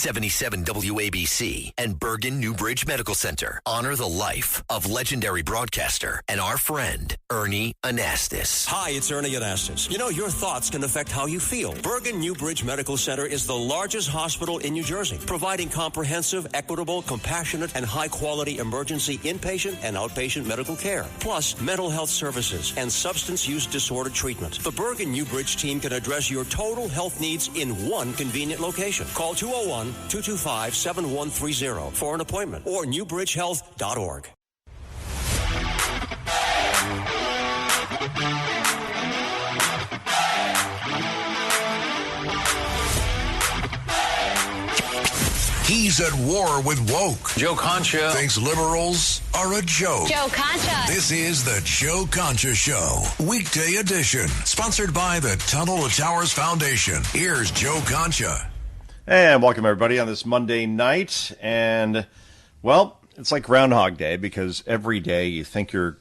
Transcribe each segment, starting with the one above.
77 WABC and Bergen Newbridge Medical Center honor the life of legendary broadcaster and our friend, Ernie Anastas. Hi, it's Ernie Anastas. You know, your thoughts can affect how you feel. Bergen Newbridge Medical Center is the largest hospital in New Jersey, providing comprehensive, equitable, compassionate, and high-quality emergency inpatient and outpatient medical care, plus mental health services and substance use disorder treatment. The Bergen Newbridge team can address your total health needs in one convenient location. Call 201-225-7130 for an appointment or newbridgehealth.org. He's at war with woke. Joe Concha thinks liberals are a joke. Joe Concha. This is the Joe Concha Show, weekday edition, sponsored by the Tunnel to Towers Foundation. Here's Joe Concha. And welcome everybody on this Monday night. And, well, it's like Groundhog Day because every day you think you're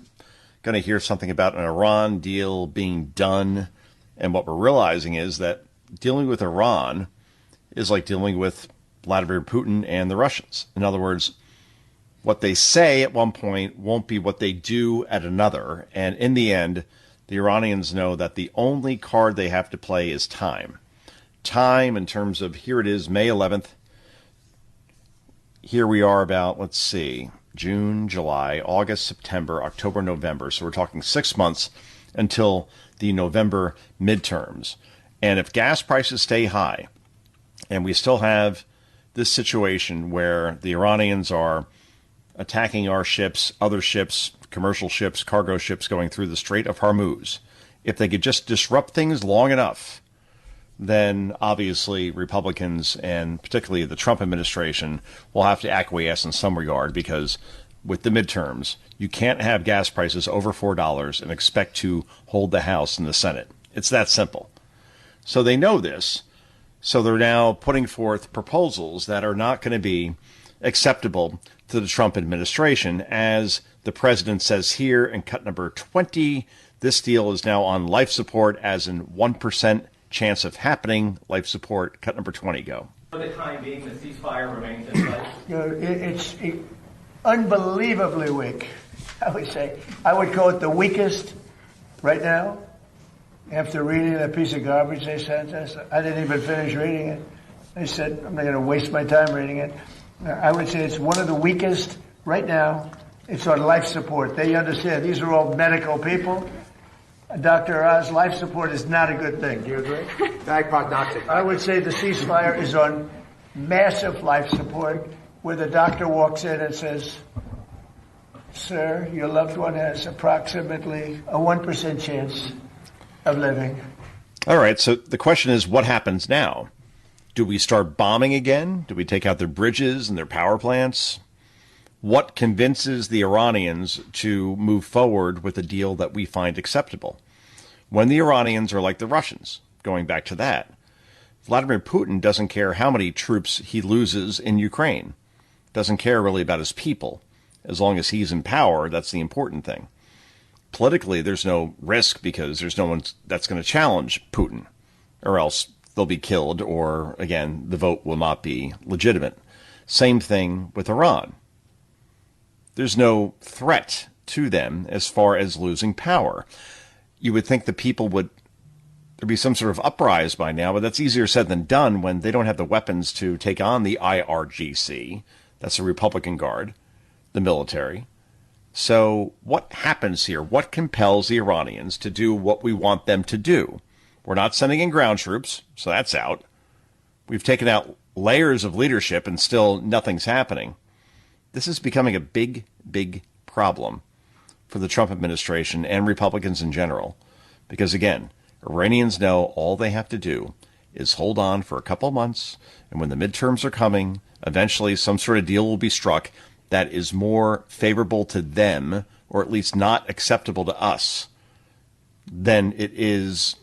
going to hear something about an Iran deal being done. And what we're realizing is that dealing with Iran is like dealing with Vladimir Putin and the Russians. In other words, what they say at one point won't be what they do at another. And in the end, the Iranians know that the only card they have to play is time. Time in terms of, here it is, May 11th. Here we are about, let's see, June, July, August, September, October, November. So we're talking 6 months until the November midterms. And if gas prices stay high, and we still have this situation where the Iranians are attacking our ships, other ships, commercial ships, cargo ships going through the Strait of Hormuz, if they could just disrupt things long enough, then obviously Republicans and particularly the Trump administration will have to acquiesce in some regard, because with the midterms, you can't have gas prices over $4 and expect to hold the House and the Senate. It's that simple. So they know this. So they're now putting forth proposals that are not going to be acceptable to the Trump administration. As the president says here in cut number 20, this deal is now on life support, as in 1% chance of happening. Life support, cut number 20, go. For the time being, the ceasefire remains in place. It's unbelievably weak, I would say. I would call it the weakest right now. After reading that piece of garbage they sent us, I didn't even finish reading it. They said, I'm not going to waste my time reading it. I would say it's one of the weakest right now. It's on life support. They understand. These are all medical people. Dr. Oz, life support is not a good thing. Do you agree? bad prognostic. I would say the ceasefire is on massive life support, where the doctor walks in and says, sir, your loved one has approximately a 1% chance of living. All right, so the question is, what happens now? Do we start bombing again? Do we take out their bridges and their power plants? What convinces the Iranians to move forward with a deal that we find acceptable? When the Iranians are like the Russians, going back to that, Vladimir Putin doesn't care how many troops he loses in Ukraine. Doesn't care really about his people. As long as he's in power, that's the important thing. Politically, there's no risk because there's no one that's going to challenge Putin, or else they'll be killed, or, again, the vote will not be legitimate. Same thing with Iran. There's no threat to them as far as losing power. You would think the people would, there'd be some sort of uprise by now, but that's easier said than done when they don't have the weapons to take on the IRGC. That's the Republican Guard, the military. So what happens here? What compels the Iranians to do what we want them to do? We're not sending in ground troops, so that's out. We've taken out layers of leadership and still nothing's happening. This is becoming a big, big problem for the Trump administration and Republicans in general. Because, again, Iranians know all they have to do is hold on for a couple months, and when the midterms are coming, eventually some sort of deal will be struck that is more favorable to them, or at least not acceptable to us, than it is,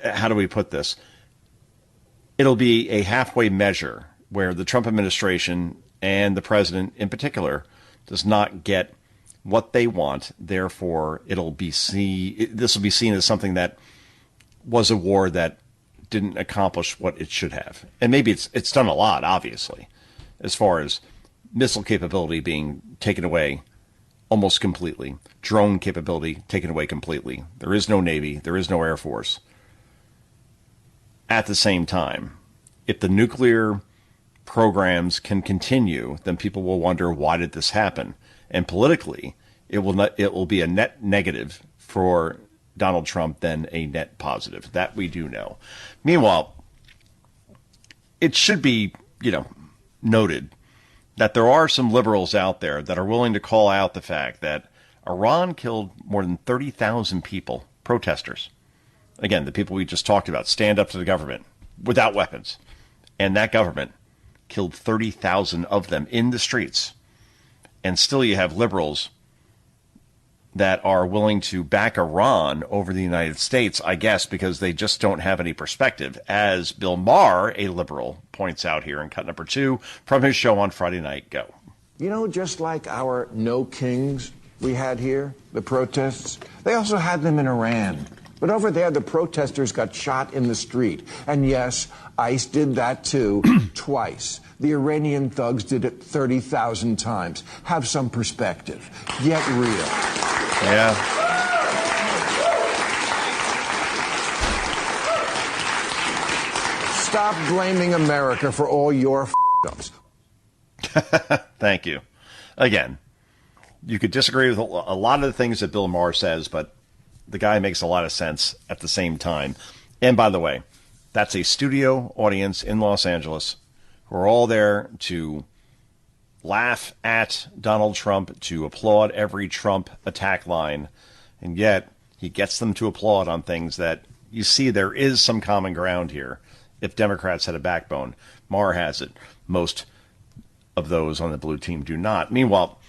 how do we put this? It'll be a halfway measure where the Trump administration and the president in particular does not get what they want. Therefore, this will be seen as something that was a war that didn't accomplish what it should have. And maybe it's done a lot, obviously, as far as missile capability being taken away almost completely, drone capability taken away completely. There is no Navy, there is no Air Force. At the same time, if the nuclear programs can continue, then people will wonder, why did this happen? And politically, it will be a net negative for Donald Trump than a net positive. That we do know. Meanwhile, it should be, noted that there are some liberals out there that are willing to call out the fact that Iran killed more than 30,000 people, protesters. Again, the people we just talked about, stand up to the government without weapons. And that government killed 30,000 of them in the streets. And still you have liberals that are willing to back Iran over the United States, I guess, because they just don't have any perspective. As Bill Maher, a liberal, points out here in cut number 2 from his show on Friday night. Go. Just like our no kings we had here, the protests, they also had them in Iran. But over there, the protesters got shot in the street. And yes, ICE did that too, twice. The Iranian thugs did it 30,000 times. Have some perspective. Get real. Yeah. Stop blaming America for all your f***ups. Thank you. Again, you could disagree with a lot of the things that Bill Maher says, but the guy makes a lot of sense at the same time. And by the way, that's a studio audience in Los Angeles who are all there to laugh at Donald Trump, to applaud every Trump attack line. And yet he gets them to applaud on things that you see there is some common ground here. If Democrats had a backbone, Maher has it. Most of those on the blue team do not. Meanwhile,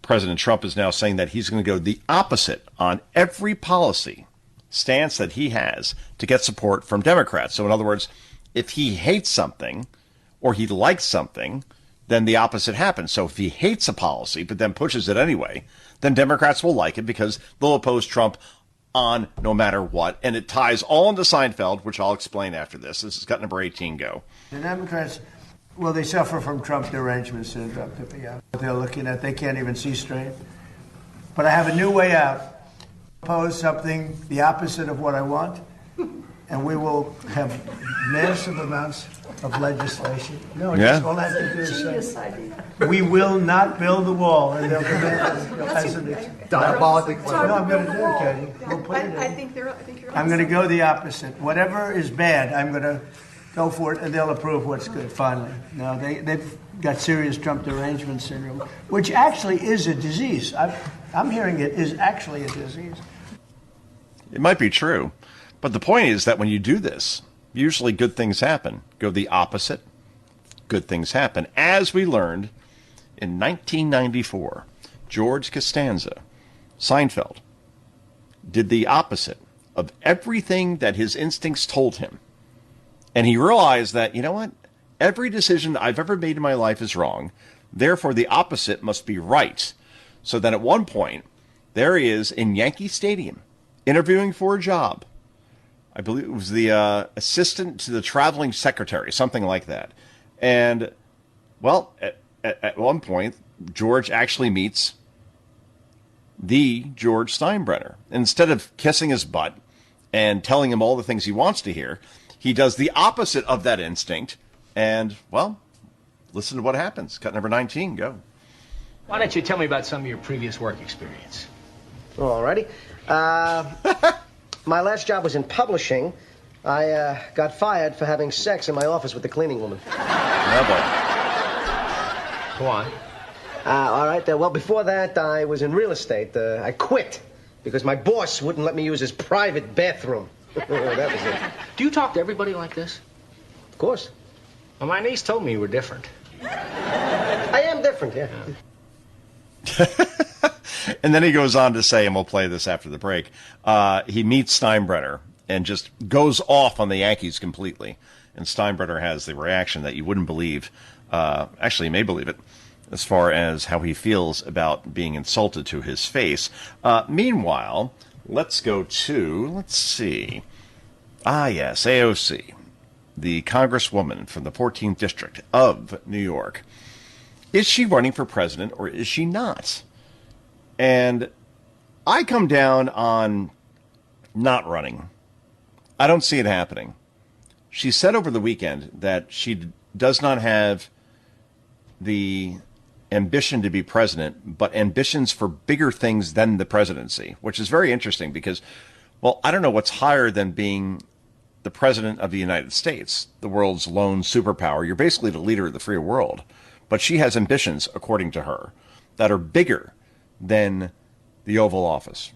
President Trump is now saying that he's going to go the opposite on every policy stance that he has to get support from Democrats. So in other words, if he hates something or he likes something, then the opposite happens. So if he hates a policy but then pushes it anyway, then Democrats will like it because they'll oppose Trump on no matter what. And it ties all into Seinfeld, which I'll explain after this. This is cut number 18. Go. The Democrats, well, they suffer from Trump derangement syndrome. They're looking at, they can't even see straight. But I have a new way out. Propose something the opposite of what I want, and we will have massive amounts of legislation. No, just all I have to do is say, we will not build the wall, and they'll come in as an Diabolic. No, I'm going to do it, Katie. We'll put it in. I think you're I'm going to go the opposite. Whatever is bad, I'm going to go for it, and they'll approve what's good, finally. No, they've got serious Trump derangement syndrome, which actually is a disease. I'm hearing it is actually a disease. It might be true, but the point is that when you do this, usually good things happen. Go the opposite, good things happen. As we learned in 1994, George Costanza, Seinfeld, did the opposite of everything that his instincts told him. And he realized that, you know what? Every decision I've ever made in my life is wrong. Therefore, the opposite must be right. So then at one point, there he is in Yankee Stadium, interviewing for a job. I believe it was the assistant to the traveling secretary, something like that. And, well, at one point, George actually meets the George Steinbrenner. Instead of kissing his butt and telling him all the things he wants to hear, he does the opposite of that instinct. And, well, listen to what happens. Cut number 19, go. Why don't you tell me about some of your previous work experience? Alrighty. My last job was in publishing. I got fired for having sex in my office with the cleaning woman. Oh, Go on. All right. Well, before that, I was in real estate. I quit because my boss wouldn't let me use his private bathroom. That was it. Do you talk to everybody like this? Of course. Well, my niece told me you were different. I am different, yeah. And then he goes on to say, and we'll play this after the break, he meets Steinbrenner and just goes off on the Yankees completely. And Steinbrenner has the reaction that you wouldn't believe. Actually, you may believe it, as far as how he feels about being insulted to his face. Meanwhile, let's go to, let's see. Yes, AOC. the Congresswoman from the 14th District of New York. Is she running for president or is she not? And I come down on not running. I don't see it happening. She said over the weekend that she does not have the ambition to be president, but ambitions for bigger things than the presidency, which is very interesting because, well, I don't know what's higher than being the president of the United States, the world's lone superpower. You're basically the leader of the free world. But she has ambitions, according to her, that are bigger than the Oval Office.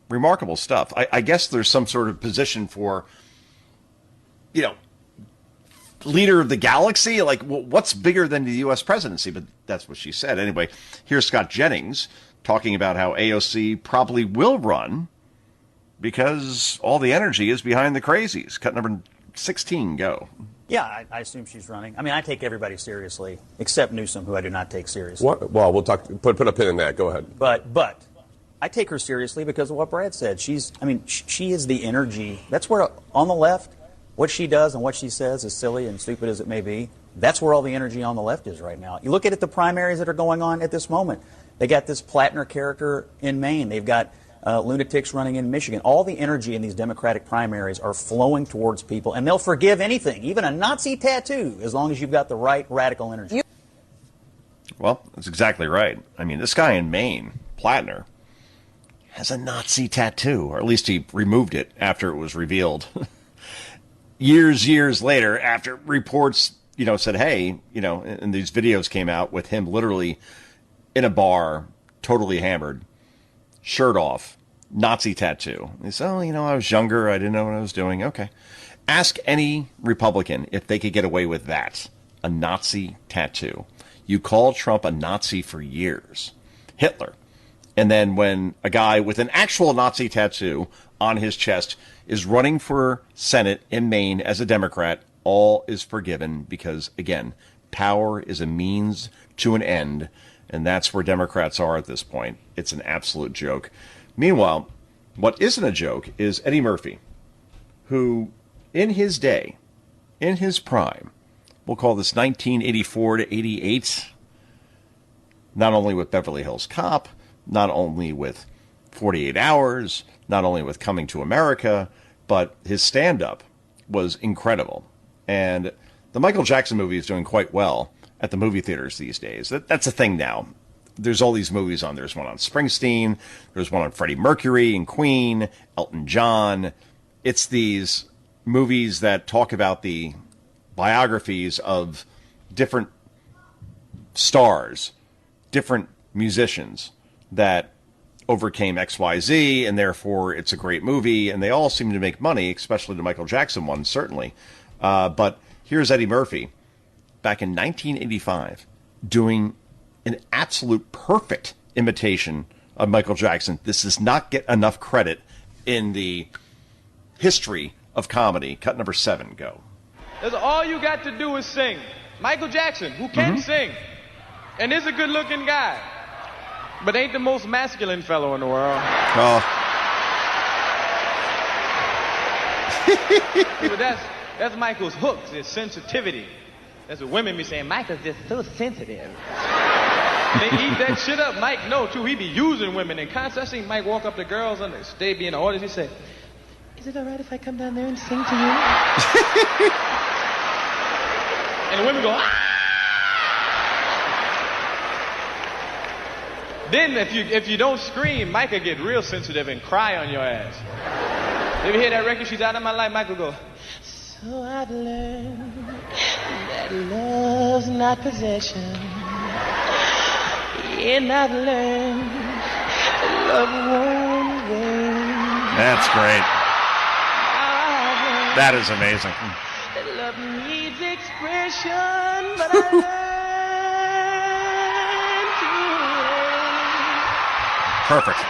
Remarkable stuff. I guess there's some sort of position for, leader of the galaxy. Like, what's bigger than the U.S. presidency? But that's what she said. Anyway, here's Scott Jennings talking about how AOC probably will run because all the energy is behind the crazies. Cut number 16, go. Yeah, I assume she's running. I mean, I take everybody seriously, except Newsom, who I do not take seriously. Well, we'll talk. Put a pin in that. Go ahead. But I take her seriously because of what Brad said. She is the energy. That's where, on the left, what she does and what she says, as silly and stupid as it may be, that's where all the energy on the left is right now. You look at the primaries that are going on at this moment. They got this Plattner character in Maine. They've got lunatics running in Michigan. All the energy in these Democratic primaries are flowing towards people, and they'll forgive anything, even a Nazi tattoo, as long as you've got the right radical energy. Well, that's exactly right. I mean, this guy in Maine, Plattner, has a Nazi tattoo, or at least he removed it after it was revealed. Years later, after reports, said, hey, and these videos came out with him literally in a bar, totally hammered, shirt off, Nazi tattoo. He said, I was younger. I didn't know what I was doing. Okay. Ask any Republican if they could get away with that, a Nazi tattoo. You called Trump a Nazi for years. Hitler. And then when a guy with an actual Nazi tattoo on his chest is running for Senate in Maine as a Democrat, all is forgiven because, again, power is a means to an end, and that's where Democrats are at this point. It's an absolute joke. Meanwhile, what isn't a joke is Eddie Murphy, who, in his day, in his prime, we'll call this 1984 to 88, not only with Beverly Hills Cop, not only with 48 Hours, not only with Coming to America, but his stand-up was incredible. And the Michael Jackson movie is doing quite well at the movie theaters these days. That's a thing now. There's all these movies on. There's one on Springsteen. There's one on Freddie Mercury and Queen, Elton John. It's these movies that talk about the biographies of different stars, different musicians that overcame XYZ, and therefore it's a great movie, and they all seem to make money, especially the Michael Jackson one, certainly. But here's Eddie Murphy, back in 1985, doing an absolute perfect imitation of Michael Jackson. This does not get enough credit in the history of comedy. Cut number 7, go. That's all you got to do is sing. Michael Jackson, who can sing, and is a good-looking guy, but ain't the most masculine fellow in the world. Oh. But that's Michael's hooks, his sensitivity. That's what women be saying. Michael's just so sensitive. They eat that shit up. Mike know too. He be using women in concerts. I seen Mike walk up to girls on the stage, be in the audience. He say, "Is it all right if I come down there and sing to you?" And the women go, "Ah!" Then if you don't scream, Mike will get real sensitive and cry on your ass. You ever hear that record, She's Out of My Life? Michael go, "So I've learned that love's not possession, and I've learned that love won't win." That's great. That is amazing. That love needs expression, but I learned to. Perfect.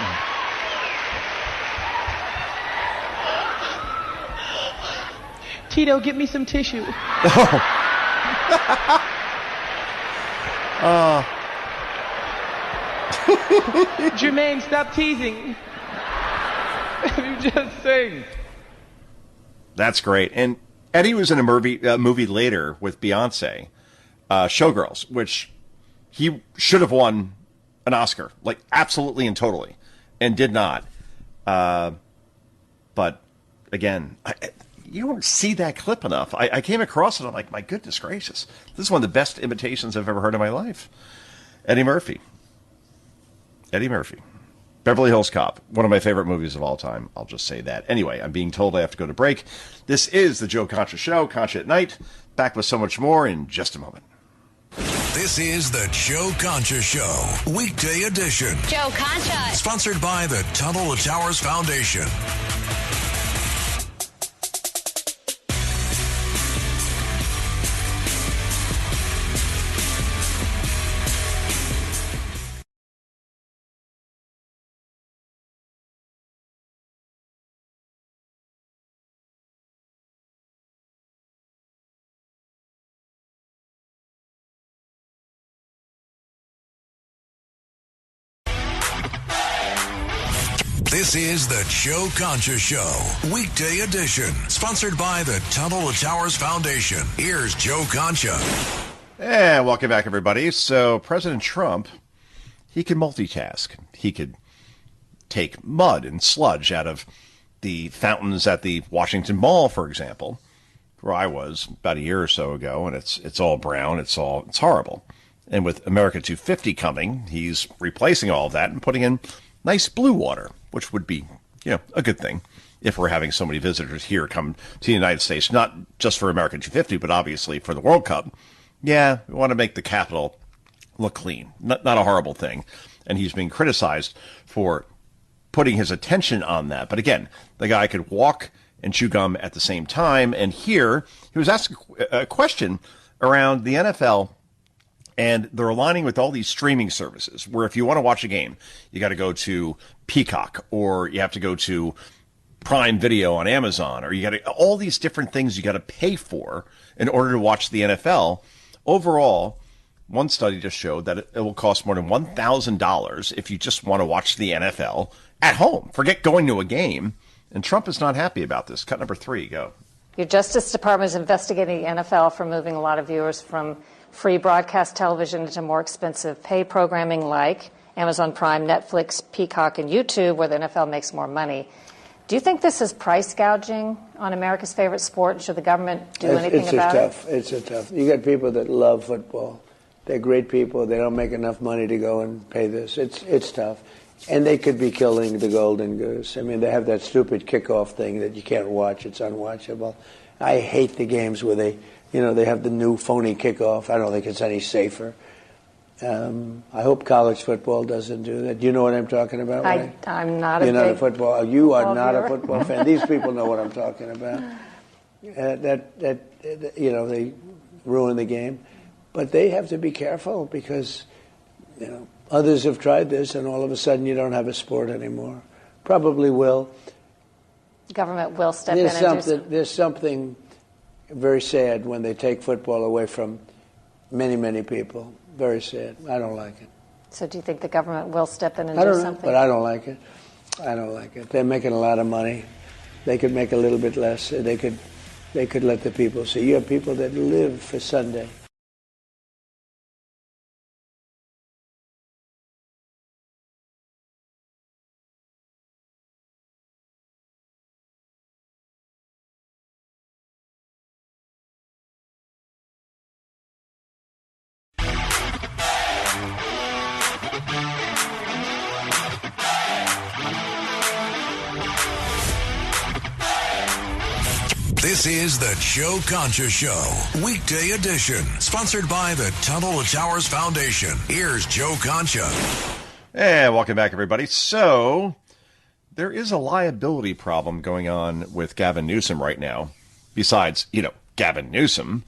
Tito, get me some tissue. Jermaine, stop teasing. You just sing. That's great. And Eddie was in a movie later with Beyonce, Showgirls, which he should have won an Oscar, like absolutely and totally, and did not. But again, you don't see that clip enough. I came across it. I'm like, my goodness gracious, this is one of the best imitations I've ever heard in my life. Eddie Murphy. Beverly Hills Cop, one of my favorite movies of all time. I'll just say that. Anyway, I'm being told I have to go to break. This is the Joe Concha Show, Concha at Night. Back with so much more in just a moment. This is the Joe Concha Show, weekday edition. Joe Concha. Sponsored by the Tunnel to Towers Foundation. This is the Joe Concha Show, weekday edition, sponsored by the Tunnel to Towers Foundation. Here's Joe Concha. And welcome back, everybody. So President Trump, he can multitask. He could take mud and sludge out of the fountains at the Washington Mall, for example, where I was about a year or so ago, and it's all brown. It's horrible. And with America 250 coming, he's replacing all of that and putting in nice blue water, which would be, a good thing if we're having so many visitors here come to the United States, not just for America 250, but obviously for the World Cup. Yeah, we want to make the Capitol look clean. Not a horrible thing. And he's being criticized for putting his attention on that. But again, the guy could walk and chew gum at the same time. And here, he was asked a question around the NFL. And they're aligning with all these streaming services where if you want to watch a game, you got to go to Peacock or you have to go to Prime Video on Amazon or you got to all these different things you got to pay for in order to watch the NFL. Overall, one study just showed that it will cost more than $1,000 if you just want to watch the NFL at home. Forget going to a game. And Trump is not happy about this. Cut number 3, go. Your Justice Department is investigating the NFL for moving a lot of viewers from free broadcast television into more expensive pay programming like Amazon Prime, Netflix, Peacock, and YouTube, where the NFL makes more money. Do you think this is price gouging on America's favorite sport? Should the government do anything about it? It's tough. You got people that love football. They're great people. They don't make enough money to go and pay this. It's tough. And they could be killing the golden goose. I mean, they have that stupid kickoff thing that you can't watch. It's unwatchable. I hate the games where they have the new phony kickoff. I don't think it's any safer. I hope college football doesn't do that. Do you know what I'm talking about? Right? I'm not You're not a football. You are not viewer. A football fan. These people know what I'm talking about. They ruin the game, but they have to be careful because others have tried this, and all of a sudden you don't have a sport anymore. Probably will. The government will step in and do something. There's something very sad when they take football away from many, many people. Very sad. I don't like it. So do you think the government will step in and do something? But I don't like it. I don't like it. They're making a lot of money. They could make a little bit less. They could let the people see. You have people that live for Sunday. This is the Joe Concha Show, weekday edition, sponsored by the Tunnel to Towers Foundation. Here's Joe Concha. And welcome back, everybody. So there is a liability problem going on with Gavin Newsom right now, besides, Gavin Newsom,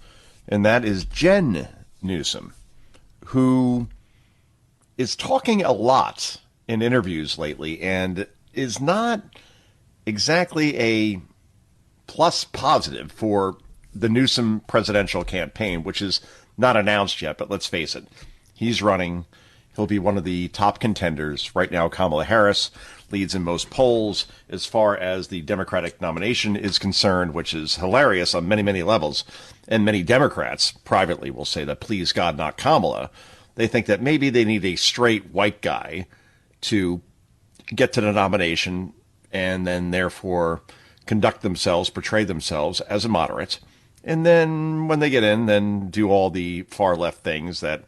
and that is Jen Newsom, who is talking a lot in interviews lately and is not exactly a plus positive for the Newsom presidential campaign, which is not announced yet, but let's face it, he's running He'll be one of the top contenders. Right now, Kamala Harris leads in most polls as far as the Democratic nomination is concerned, which is hilarious on many, many levels. And many Democrats privately will say that, please God, not Kamala. They think that maybe they need a straight white guy to get to the nomination and then therefore conduct themselves, portray themselves as a moderate. And then when they get in, then do all the far left things that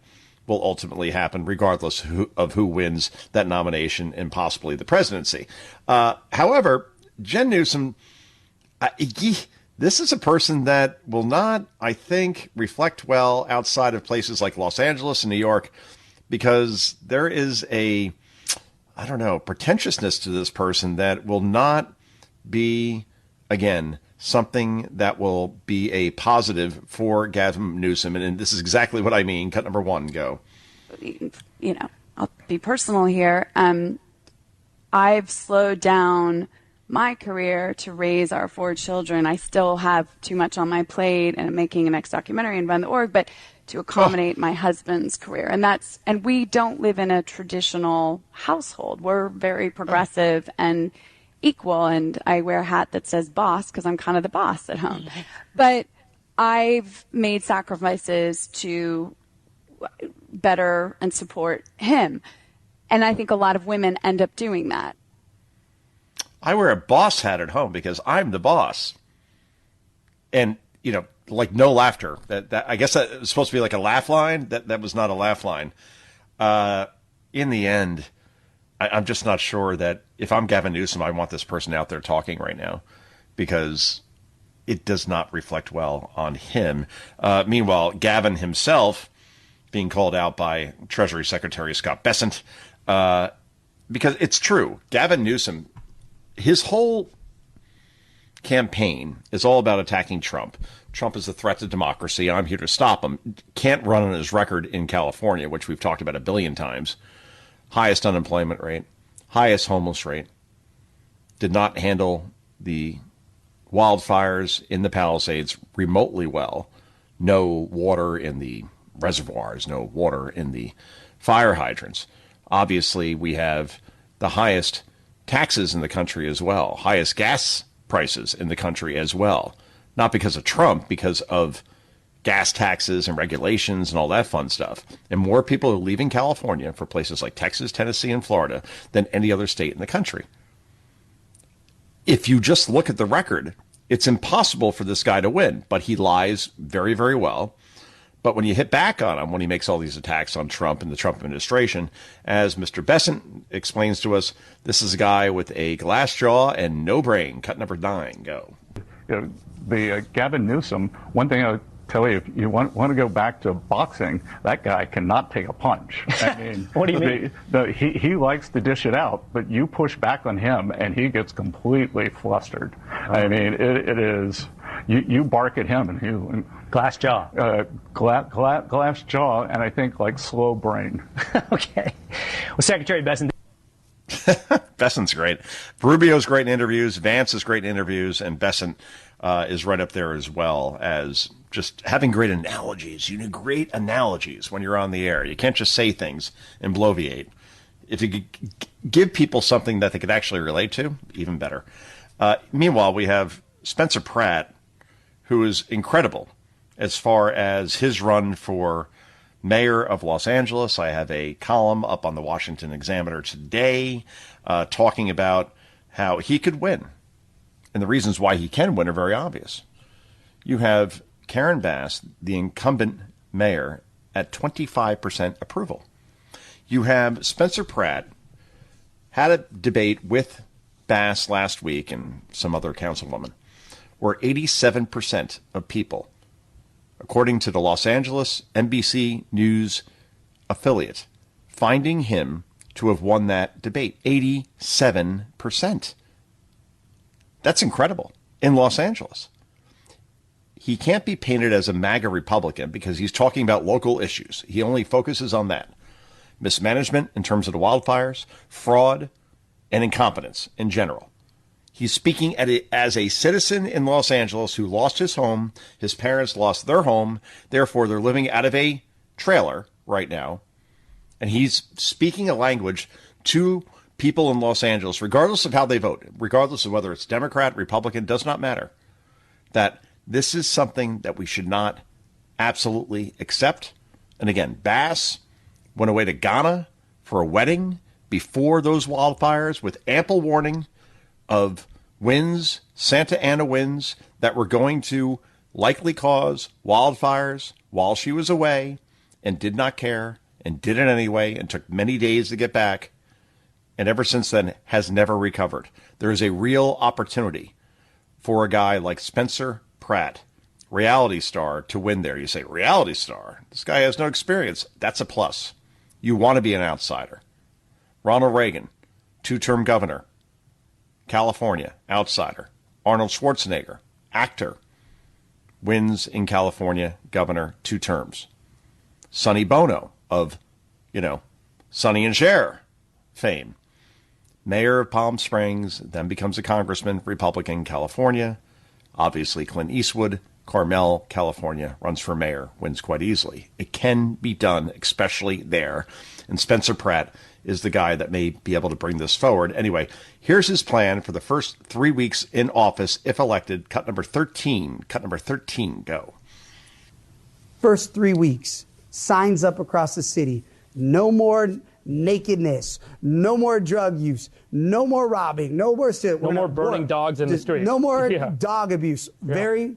will ultimately happen regardless of who wins that nomination and possibly the presidency. However, Jen Newsom, this is a person that will not, I think, reflect well outside of places like Los Angeles and New York, because there is a, I don't know, pretentiousness to this person that will not be, again, something that will be a positive for Gavin Newsom. And this is exactly what I mean. Cut number one, go. I'll be personal here. I've slowed down my career to raise our 4 children. I still have too much on my plate, and I'm making a next documentary and run the org, but to accommodate my husband's career. And we don't live in a traditional household. We're very progressive and equal, and I wear a hat that says boss because I'm kind of the boss at home. But I've made sacrifices to better and support him. And I think a lot of women end up doing that. I wear a boss hat at home because I'm the boss. And, like no laughter. That I guess that was supposed to be like a laugh line. That was not a laugh line. In the end, I'm just not sure that if I'm Gavin Newsom, I want this person out there talking right now, because it does not reflect well on him. Meanwhile, Gavin himself being called out by Treasury Secretary Scott Bessent, because it's true. Gavin Newsom, his whole campaign is all about attacking Trump. Trump is a threat to democracy. I'm here to stop him. Can't run on his record in California, which we've talked about a billion times. Highest unemployment rate, highest homeless rate, did not handle the wildfires in the Palisades remotely well. No water in the reservoirs, no water in the fire hydrants. Obviously, we have the highest taxes in the country as well, highest gas prices in the country as well. Not because of Trump, because of gas taxes and regulations and all that fun stuff. And more people are leaving California for places like Texas, Tennessee, and Florida than any other state in the country. If you just look at the record, it's impossible for this guy to win, but he lies very, very well. But when you hit back on him, when he makes all these attacks on Trump and the Trump administration, as Mr. Bessent explains to us, this is a guy with a glass jaw and no brain. Cut number 9, go. The Gavin Newsom, one thing I'll tell you, if you want to go back to boxing, that guy cannot take a punch. I mean, what do you mean? He likes to dish it out, but you push back on him and he gets completely flustered. I mean, it is, you bark at him and he... Glass jaw. Glass jaw, and I think like slow brain. Okay. Well, Secretary Bessent. Bessent's great. Rubio's great in interviews. Vance is great in interviews. And Bessent is right up there as well as just having great analogies. You need great analogies when you're on the air. You can't just say things and bloviate. If you give people something that they could actually relate to, even better. Meanwhile, we have Spencer Pratt, who is incredible as far as his run for mayor of Los Angeles. I have a column up on the Washington Examiner today talking about how he could win. And the reasons why he can win are very obvious. You have Karen Bass, the incumbent mayor, at 25% approval. You have Spencer Pratt, had a debate with Bass last week and some other councilwoman, where 87% of people, according to the Los Angeles NBC News affiliate, finding him to have won that debate. 87%. That's incredible in Los Angeles. He can't be painted as a MAGA Republican because he's talking about local issues. He only focuses on that. Mismanagement in terms of the wildfires, fraud, and incompetence in general. He's speaking as a citizen in Los Angeles who lost his home. His parents lost their home. Therefore, they're living out of a trailer right now. And he's speaking a language to people in Los Angeles, regardless of how they vote, regardless of whether it's Democrat, Republican, does not matter, that this is something that we should not absolutely accept. And again, Bass went away to Ghana for a wedding before those wildfires with ample warning of winds, Santa Ana winds, that were going to likely cause wildfires while she was away, and did not care and did it anyway and took many days to get back. And ever since then has never recovered. There is a real opportunity for a guy like Spencer Pratt, reality star, to win there. You say, reality star? This guy has no experience. That's a plus. You want to be an outsider. Ronald Reagan, 2-term governor. California, outsider. Arnold Schwarzenegger, actor, wins in California, governor, 2 terms. Sonny Bono of, Sonny and Cher fame. Mayor of Palm Springs, then becomes a congressman, Republican, California. Obviously, Clint Eastwood, Carmel, California, runs for mayor, wins quite easily. It can be done, especially there. And Spencer Pratt is the guy that may be able to bring this forward. Anyway, here's his plan for the first 3 weeks in office, if elected. Cut number 13. Cut number 13, go. First 3 weeks, signs up across the city. No more nakedness, no more drug use, no more robbing, no more burning dogs in the street. No more dog abuse. Yeah.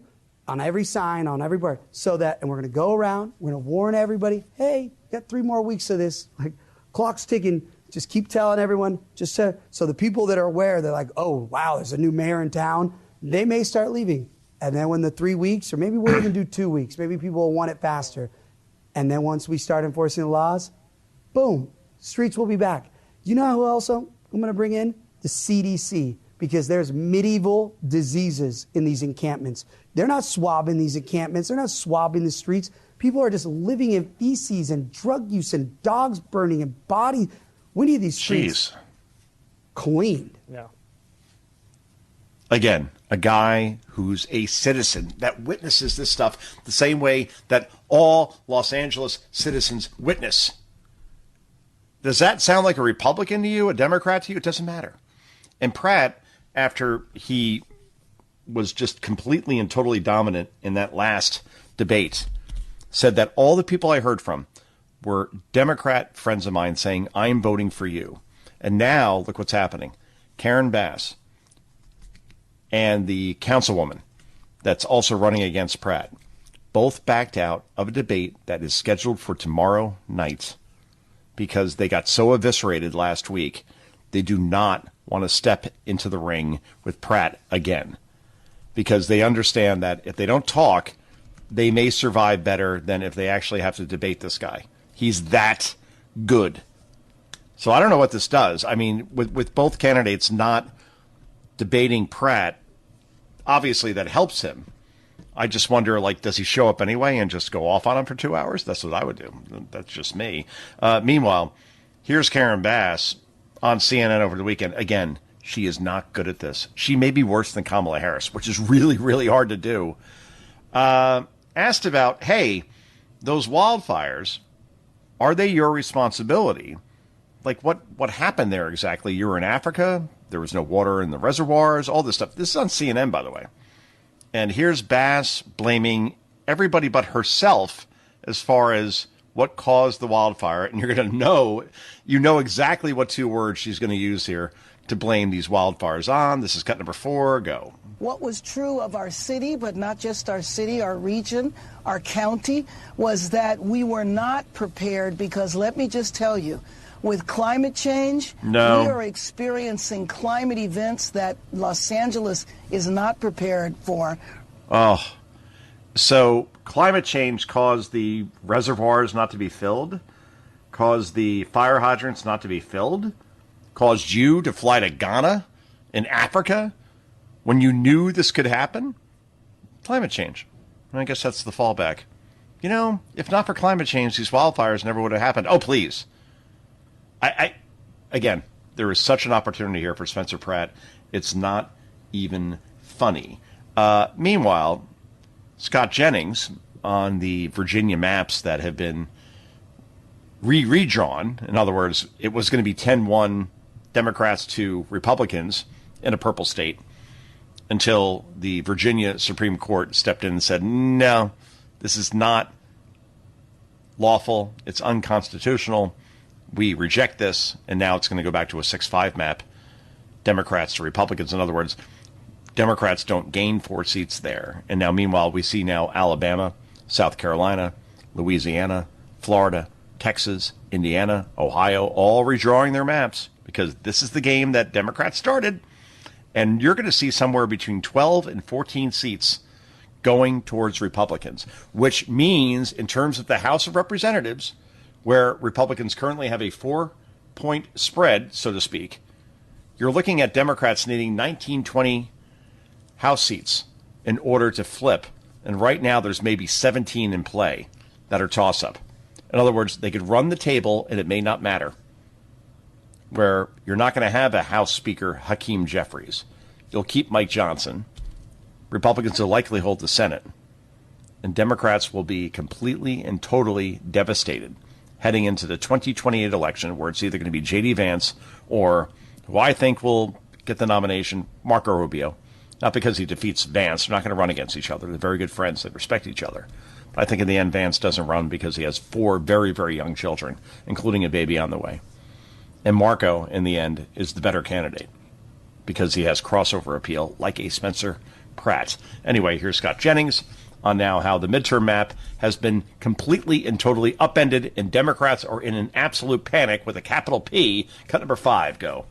On every sign, on every board. And we're going to go around, we're going to warn everybody, hey, got 3 more weeks of this. Like, clock's ticking. Just keep telling everyone, so the people that are aware, they're like, oh, wow, there's a new mayor in town. They may start leaving. And then when the 3 weeks, or maybe we'll even do 2 weeks, maybe people will want it faster. And then once we start enforcing the laws, boom, streets will be back. You know who else I'm going to bring in? The CDC, because there's medieval diseases in these encampments. They're not swabbing these encampments. They're not swabbing the streets. People are just living in feces and drug use and dogs burning and bodies. We need these streets cleaned. Yeah. Again, a guy who's a citizen that witnesses this stuff the same way that all Los Angeles citizens witness. Does that sound like a Republican to you, a Democrat to you? It doesn't matter. And Pratt, after he was just completely and totally dominant in that last debate, said that all the people I heard from were Democrat friends of mine saying, I'm voting for you. And now, look what's happening. Karen Bass and the councilwoman that's also running against Pratt both backed out of a debate that is scheduled for tomorrow night because they got so eviscerated last week. They do not want to step into the ring with Pratt again because they understand that if they don't talk, they may survive better than if they actually have to debate this guy. He's that good. So I don't know what this does. I mean, with both candidates not debating Pratt, obviously that helps him. I just wonder, does he show up anyway and just go off on him for 2 hours? That's what I would do. That's just me. Meanwhile, here's Karen Bass on CNN over the weekend. Again, she is not good at this. She may be worse than Kamala Harris, which is really, really hard to do. Asked about, hey, those wildfires, are they your responsibility? Like, what happened there exactly? You were in Africa. There was no water in the reservoirs, all this stuff. This is on CNN, by the way. And here's Bass blaming everybody but herself as far as what caused the wildfire. And you're going to know exactly what 2 words she's going to use here to blame these wildfires on. This is cut number 4. Go. What was true of our city, but not just our city, our region, our county, was that we were not prepared because, let me just tell you, with climate change, we are experiencing climate events that Los Angeles is not prepared for. Oh, so climate change caused the reservoirs not to be filled, caused the fire hydrants not to be filled, caused you to fly to Ghana in Africa when you knew this could happen? Climate change. I guess that's the fallback. If not for climate change, these wildfires never would have happened. Oh, please. Again, there is such an opportunity here for Spencer Pratt. It's not even funny. Meanwhile, Scott Jennings on the Virginia maps that have been redrawn. In other words, it was going to be 10-1 Democrats to Republicans in a purple state until the Virginia Supreme Court stepped in and said, no, this is not lawful. It's unconstitutional. We reject this. And now it's going to go back to a 6-5 map, Democrats to Republicans. In other words, Democrats don't gain 4 seats there. And now, meanwhile, we see now Alabama, South Carolina, Louisiana, Florida, Texas, Indiana, Ohio, all redrawing their maps because this is the game that Democrats started. And you're going to see somewhere between 12 and 14 seats going towards Republicans, which means in terms of the House of Representatives, where Republicans currently have a 4-point spread, so to speak, you're looking at Democrats needing 19, 20 House seats in order to flip. And right now there's maybe 17 in play that are toss-up. In other words, they could run the table and it may not matter. Where you're not going to have a House Speaker, Hakeem Jeffries. You'll keep Mike Johnson. Republicans will likely hold the Senate. And Democrats will be completely and totally devastated heading into the 2028 election, where it's either going to be J.D. Vance or, who I think will get the nomination, Marco Rubio. Not because he defeats Vance. They're not going to run against each other. They're very good friends. They respect each other. But I think in the end, Vance doesn't run because he has 4 very, very young children, including a baby on the way. And Marco, in the end, is the better candidate because he has crossover appeal like a Spencer Pratt. Anyway, here's Scott Jennings on now how the midterm map has been completely and totally upended, and Democrats are in an absolute panic with a capital P. Cut number 5, go.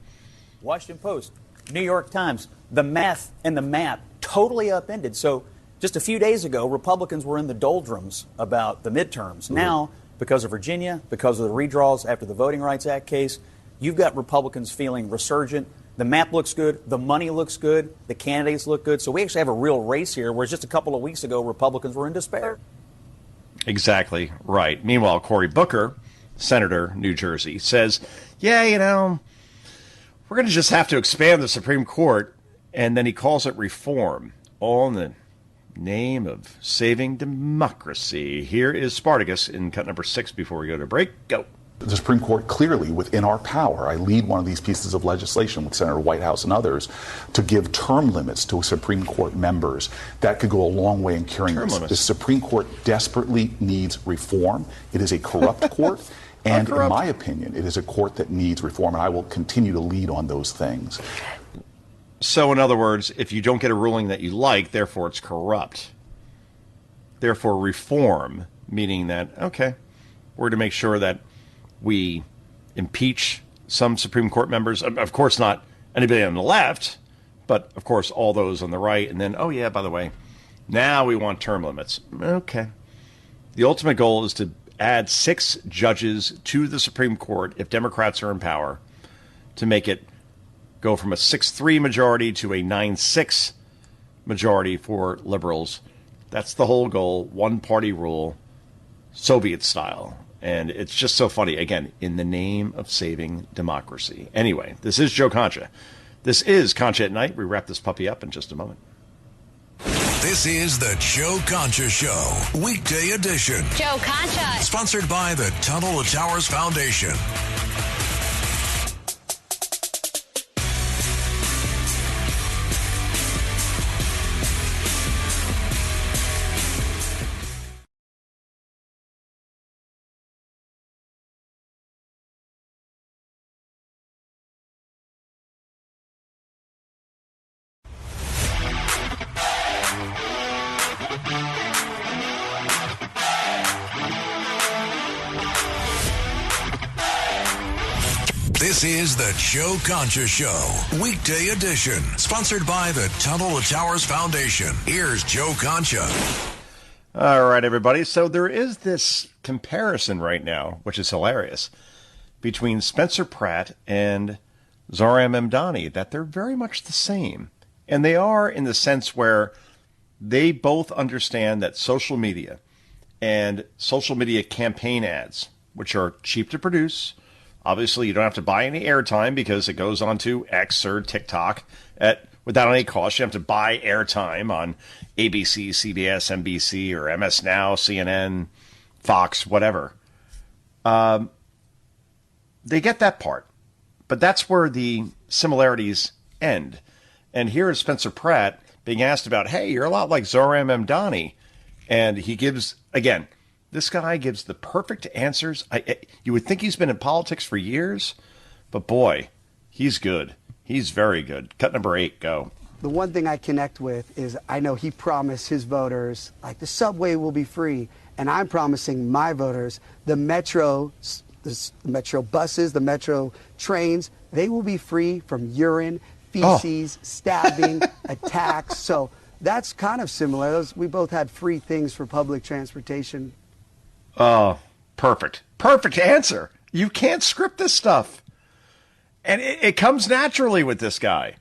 Washington Post, New York Times, the math and the map totally upended. So just a few days ago, Republicans were in the doldrums about the midterms. Mm-hmm. Now, because of Virginia, because of the redraws after the Voting Rights Act case, you've got Republicans feeling resurgent. The map looks good. The money looks good. The candidates look good. So we actually have a real race here, whereas just a couple of weeks ago, Republicans were in despair. Exactly right. Meanwhile, Cory Booker, Senator, New Jersey, says, yeah, you know, we're going to just have to expand the Supreme Court. And then he calls it reform, all in the name of saving democracy. Here is Spartacus in cut number 6 before we go to break. Go. The Supreme Court clearly within our power. I lead one of these pieces of legislation with Senator Whitehouse and others to give term limits to Supreme Court members. That could go a long way in curing this. The Supreme Court desperately needs reform. It is a corrupt court. And in my opinion, it is a court that needs reform. And I will continue to lead on those things. So in other words, if you don't get a ruling that you like, therefore it's corrupt. Therefore reform, meaning that, okay, we're to make sure that we impeach some Supreme Court members. Of course, not anybody on the left, but of course, all those on the right. And then, oh, yeah, by the way, now we want term limits. Okay. The ultimate goal is to add 6 judges to the Supreme Court if Democrats are in power to make it go from a 6-3 majority to a 9-6 majority for liberals. That's the whole goal. One-party rule, Soviet style. And it's just so funny, again, in the name of saving democracy. Anyway, this is Joe Concha. This is Concha at Night. We wrap this puppy up in just a moment. This is the Joe Concha Show, weekday edition. Joe Concha. Sponsored by the Tunnel to Towers Foundation. This is the Joe Concha Show, weekday edition. Sponsored by the Tunnel to Towers Foundation. Here's Joe Concha. All right, everybody. So there is this comparison right now, which is hilarious, between Spencer Pratt and Zohran Mamdani, that they're very much the same. And they are in the sense where they both understand that social media and social media campaign ads, which are cheap to produce. Obviously, you don't have to buy any airtime because it goes onto X or TikTok without any cost. You have to buy airtime on ABC, CBS, NBC, or MS Now, CNN, Fox, whatever. they get that part. But that's where the similarities end. And here is Spencer Pratt being asked about, hey, you're a lot like Zohran Mamdani. And he gives, again, this guy gives the perfect answers. You would think he's been in politics for years, but boy, he's good. He's very good. Cut number 8, go. The one thing I connect with is I know he promised his voters, like, the subway will be free. And I'm promising my voters the metro buses, the metro trains, they will be free from urine, feces, stabbing, attacks. So that's kind of similar. We both had free things for public transportation. Oh, perfect. Perfect answer. You can't script this stuff. And it comes naturally with this guy.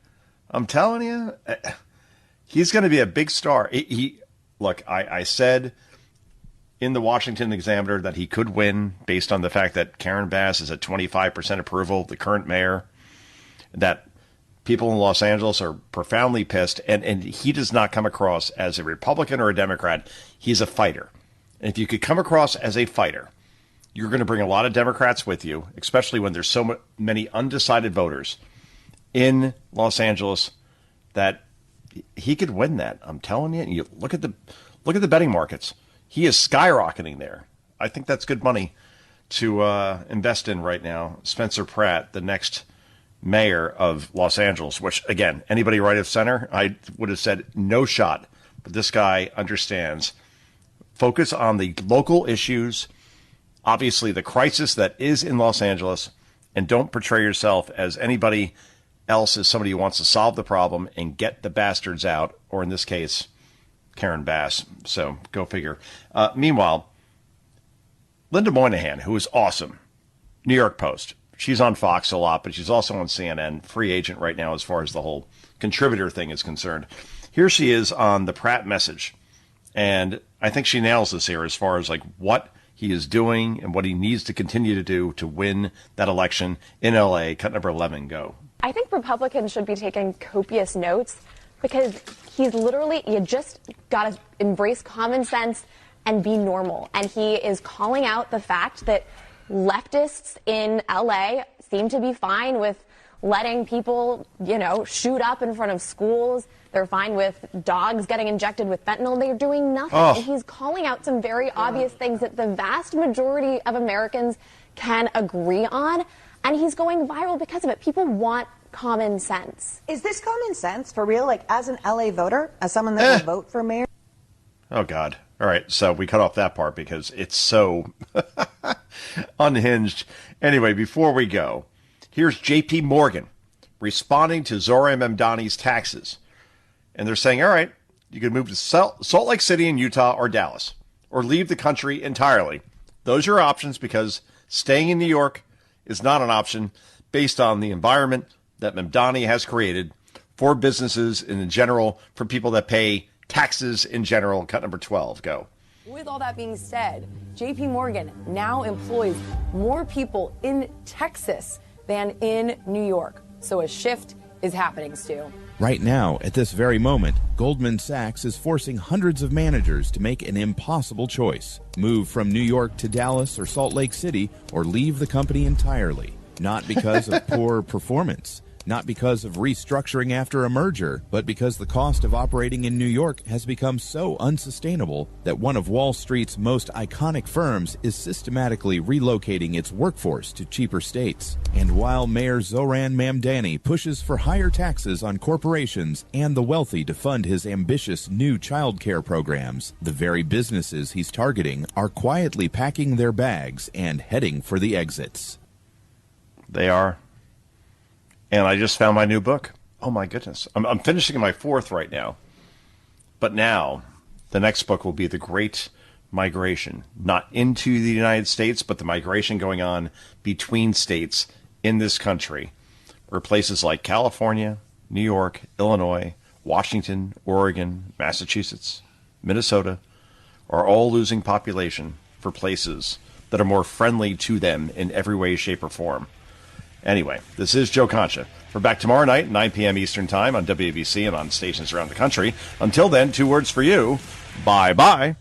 I'm telling you, he's going to be a big star. Look, I said in the Washington Examiner that he could win based on the fact that Karen Bass is at 25% approval, the current mayor, that people in Los Angeles are profoundly pissed, and he does not come across as a Republican or a Democrat. He's a fighter. And if you could come across as a fighter, you're going to bring a lot of Democrats with you, especially when there's so many undecided voters in Los Angeles, that he could win that. I'm telling you. And you look at the betting markets. He is skyrocketing there. I think that's good money to invest in right now. Spencer Pratt, the next mayor of Los Angeles, which, again, anybody right of center, I would have said no shot. But this guy understands. Focus on the local issues, obviously the crisis that is in Los Angeles, and don't portray yourself as anybody else as somebody who wants to solve the problem and get the bastards out, or in this case, Karen Bass. So go figure. Meanwhile, Linda Moynihan, who is awesome, New York Post. She's on Fox a lot, but she's also on CNN, free agent right now as far as the whole contributor thing is concerned. Here she is on the Pratt message. And I think she nails this here as far as like what he is doing and what he needs to continue to do to win that election in L.A. Cut number 11, go. I think Republicans should be taking copious notes because you just got to embrace common sense and be normal. And he is calling out the fact that leftists in L.A. seem to be fine with letting people, shoot up in front of schools. They're fine with dogs getting injected with fentanyl. They're doing nothing. Oh. And he's calling out some very obvious things that the vast majority of Americans can agree on. And he's going viral because of it. People want common sense. Is this common sense for real? Like, as an LA voter, as someone that will vote for mayor? Oh, God. All right. So we cut off that part because it's so unhinged. Anyway, before we go, here's J.P. Morgan responding to Zohran Mamdani's taxes. And they're saying, all right, you can move to Salt Lake City in Utah or Dallas, or leave the country entirely. Those are your options because staying in New York is not an option based on the environment that Mamdani has created for businesses in general, for people that pay taxes in general. Cut number 12, go. With all that being said, J.P. Morgan now employs more people in Texas than in New York. So a shift is happening, Stu. Right now, at this very moment, Goldman Sachs is forcing hundreds of managers to make an impossible choice. Move from New York to Dallas or Salt Lake City, or leave the company entirely. Not because of poor performance, not because of restructuring after a merger, but because the cost of operating in New York has become so unsustainable that one of Wall Street's most iconic firms is systematically relocating its workforce to cheaper states. And while Mayor Zohran Mamdani pushes for higher taxes on corporations and the wealthy to fund his ambitious new child care programs, the very businesses he's targeting are quietly packing their bags and heading for the exits. They are. And I just found my new book. Oh, my goodness. I'm finishing my 4th right now. But now, the next book will be The Great Migration. Not into the United States, but the migration going on between states in this country, where places like California, New York, Illinois, Washington, Oregon, Massachusetts, Minnesota are all losing population for places that are more friendly to them in every way, shape, or form. Anyway, this is Joe Concha. We're back tomorrow night, 9 p.m. Eastern Time on WABC and on stations around the country. Until then, 2 words for you. Bye-bye.